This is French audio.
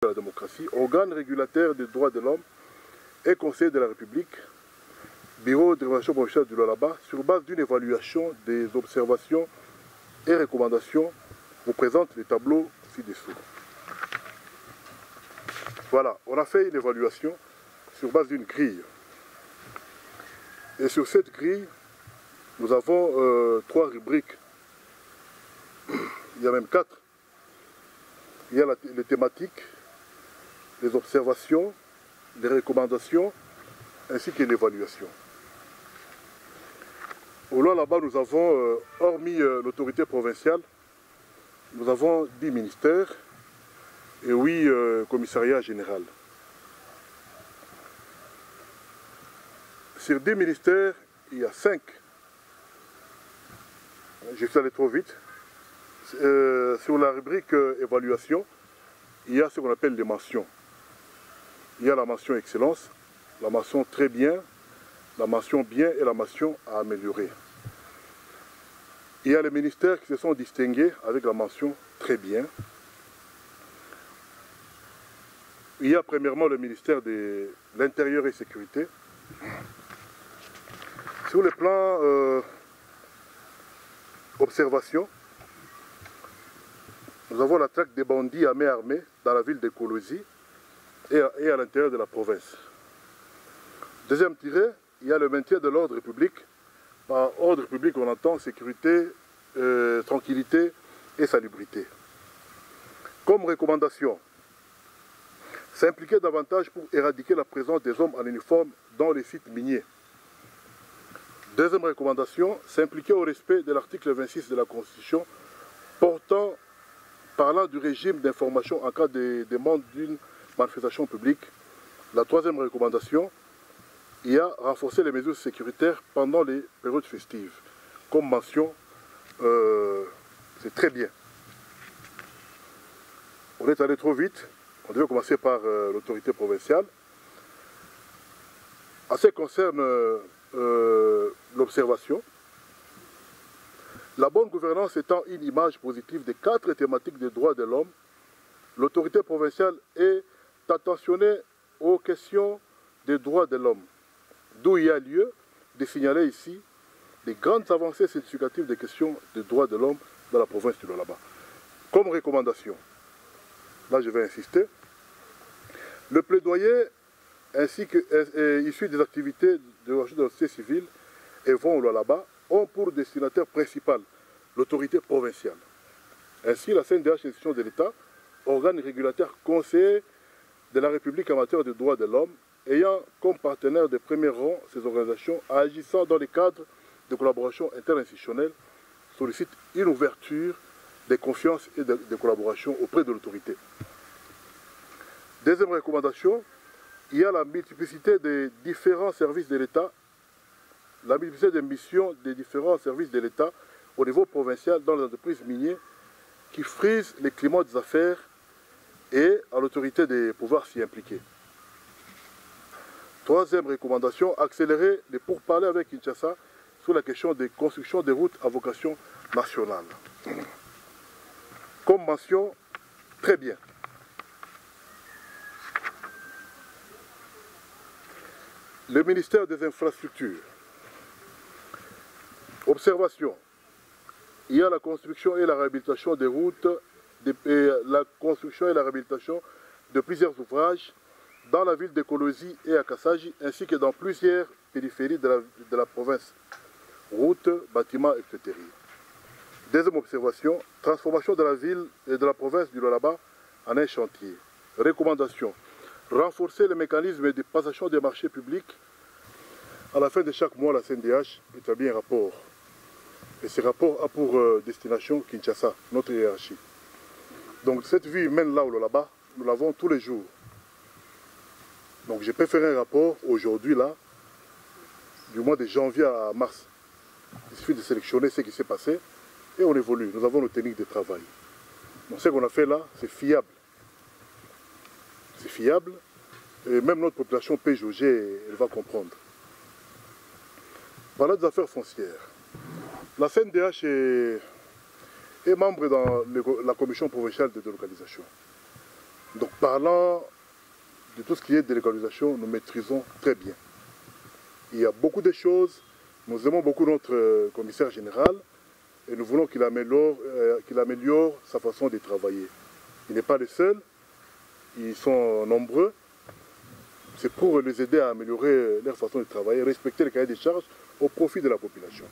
de la démocratie, organe régulateur des droits de l'homme et conseiller de la République, bureau de relations provinciales du Lualaba, sur base d'une évaluation des observations et recommandations, vous présente les tableaux ci-dessous. Voilà, on a fait une évaluation sur base d'une grille. Et sur cette grille, nous avons 3 rubriques. Il y a même 4. Il y a les thématiques, les observations, les recommandations, ainsi qu'une évaluation. Au Lualaba, nous avons, hormis l'autorité provinciale, nous avons 10 ministères et 8 commissariats généraux. Sur 10 ministères, il y a 5. Je suis allé trop vite. Sur la rubrique évaluation, il y a ce qu'on appelle les mentions. Il y a la mention excellence, la mention très bien, la mention bien et la mention à améliorer. Il y a les ministères qui se sont distingués avec la mention très bien. Il y a premièrement le ministère de l'Intérieur et Sécurité. Sur le plan observation, nous avons la traque des bandits à main armée dans la ville de Kolosi et à l'intérieur de la province. Deuxième tiré, il y a le maintien de l'ordre public. Par ordre public, on entend sécurité, tranquillité et salubrité. Comme recommandation, s'impliquer davantage pour éradiquer la présence des hommes en uniforme dans les sites miniers. Deuxième recommandation, s'impliquer au respect de l'article 26 de la Constitution parlant du régime d'information en cas de demande d'une manifestation publique. La troisième recommandation, il y a renforcer les mesures sécuritaires pendant les périodes festives. Comme mention, c'est très bien. On est allé trop vite. On devait commencer par l'autorité provinciale. En ce qui concerne l'observation, la bonne gouvernance étant une image positive des 4 thématiques des droits de l'homme, l'autorité provinciale est attentionnée aux questions des droits de l'homme, d'où il y a lieu de signaler ici les grandes avancées significatives des questions des droits de l'homme dans la province du Lualaba. Comme recommandation, là je vais insister, le plaidoyer ainsi que issu des activités de la société civile et vont au Lualaba ont pour destinataire principal l'autorité provinciale. Ainsi, la CNDH, institution de l'État, organe régulateur conseiller de la République en matière de droits de l'homme, ayant comme partenaire de premier rang ces organisations agissant dans le cadre de collaboration interinstitutionnelle, sollicite une ouverture de confiance et de collaboration auprès de l'autorité. Deuxième recommandation, il y a la multiplicité des différents services de l'État, la multiplicité des missions des différents services de l'État au niveau provincial dans les entreprises minières qui frisent le climat des affaires et à l'autorité de pouvoir s'y impliquer. Troisième recommandation, accélérer les pourparlers avec Kinshasa sur la question des constructions des routes à vocation nationale. Comme mention, très bien. Le ministère des Infrastructures. Observation. Il y a la construction et la réhabilitation des routes, la construction et la réhabilitation de plusieurs ouvrages dans la ville de Kolosi et à Kassaji, ainsi que dans plusieurs périphéries de la province. Routes, bâtiments, etc. Deuxième observation, transformation de la ville et de la province du Lualaba en un chantier. Recommandation, renforcer les mécanismes de passation des marchés publics. À la fin de chaque mois, la CNDH établit un rapport. Et ce rapport a pour destination Kinshasa, notre hiérarchie. Donc cette vie humaine là au Lualaba, nous l'avons tous les jours. Donc j'ai préféré un rapport aujourd'hui là, du mois de janvier à mars. Il suffit de sélectionner ce qui s'est passé et on évolue. Nous avons nos techniques de travail. Donc ce qu'on a fait là, c'est fiable. C'est fiable et même notre population peut juger, elle va comprendre. Voilà des affaires foncières. La CNDH est membre dans la commission provinciale de délocalisation. Donc parlant de tout ce qui est délocalisation, nous maîtrisons très bien. Il y a beaucoup de choses. Nous aimons beaucoup notre commissaire général et nous voulons qu'il améliore sa façon de travailler. Il n'est pas le seul, ils sont nombreux. C'est pour les aider à améliorer leur façon de travailler, respecter les cahiers des charges au profit de la population.